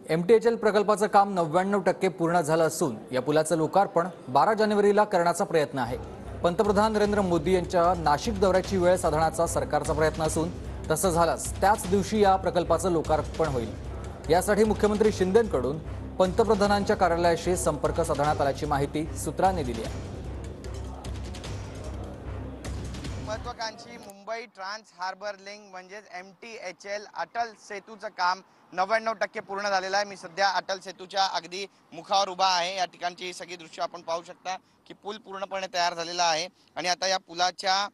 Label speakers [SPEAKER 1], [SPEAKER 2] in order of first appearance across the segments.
[SPEAKER 1] MTHL प्रकल्पाचं काम 99% पूर्ण झालं असून या पुलाचं लोकार्पण 12 जानेवारीला करण्याचा प्रयत्न आहे। पंतप्रधान नरेंद्र मोदी यांच्या नाशिक दौऱ्याची वेळ साधण्याचा सरकारचा प्रयत्न असून तसं झाल्यास त्याच दिवशी या प्रकल्पाचं लोकार्पण होईल। यासाठी मुख्यमंत्री शिंदेंकडून पंतप्रधानांच्या कार्यालयाशी संपर्क साधण्यात आल्याची माहिती सूत्रांनी दिली आहे।
[SPEAKER 2] महत्वाकांक्षी मुंबई ट्रान्स हार्बर लिंक म्हणजे MTHL अटल सेतूचं काम 99% पूर्ण झालेलं आहे। मी सध्या अटल सेतूच्या अगदी मुखावर उभा आहे। या ठिकाणची सगळी दृश्य आपण पाहू शकता की पूल पूर्णपणे तयार झालेला आहे आणि आता या पुलाच्या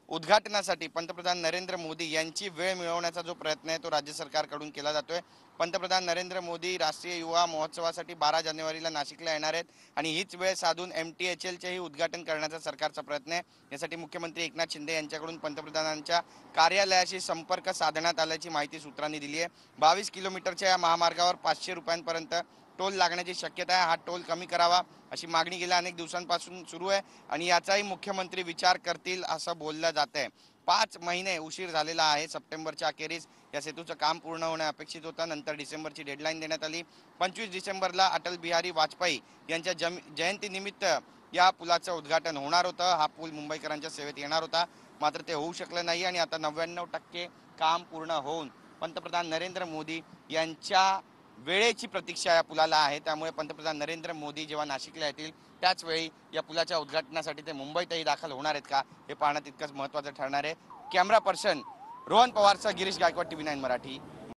[SPEAKER 2] उद्घाटनासाठी पंतप्रधान नरेंद्र मोदी यांची वेळ मिळवण्याचा जो प्रयत्न आहे तो राज्य सरकारकडून केला जातोय। पंतप्रधान नरेंद्र मोदी राष्ट्रीय युवा महोत्सवासाठी 12 जानेवारीला नाशिकला येणार आहेत आणि हीच वेळ साधून MTHLचेही उद्घाटन करण्याचा सरकारचा प्रयत्न आहे। यासाठी मुख्यमंत्री एकनाथ शिंदे यांच्याकडून पंतप्रधानांच्या कार्यालयाशी संपर्क साधण्यात आल्याची माहिती सूत्रांनी दिली आहे। 22 किलोमीटरच्या या महामार्गावर 500 रुपयांपर्यंत टोल लागण्याची शक्यता आहे। हा टोल कमी करावा अशी मागणी गेल्या अनेक दिवसांपासून सुरू आहे आणि याचाही मुख्यमंत्री विचार करतील असं बोललं जात आहे। 5 महिने उशीर झालेला आहे। सप्टेंबरच्या अखेरीस या सेतूचं काम पूर्ण होणे अपेक्षित होतं। नंतर डिसेंबरची डेडलाईन देण्यात आली। 25 डिसेंबरला अटल बिहारी वाजपेयी यांच्या जयंतीनिमित्त या पुलाचं उद्घाटन होणार होतं। हा पूल मुंबईकरांच्या सेवेत येणार होता, मात्र ते होऊ शकलं नाही आणि आता 99% काम पूर्ण होऊन पंतप्रधान नरेंद्र मोदी यांच्या वेळेची प्रतीक्षा या पुलाला आहे। त्यामुळे पंतप्रधान नरेंद्र मोदी जेव्हा नाशिकला येतील त्याच वेळी या पुलाच्या उद्घाटनासाठी ते मुंबईतही दाखल होणार आहेत का हे पाहणं तितकंच महत्त्वाचं ठरणार आहे। कॅमेरा पर्सन रोहन पवारचा गिरीश गायकवाड, TV9 मराठी।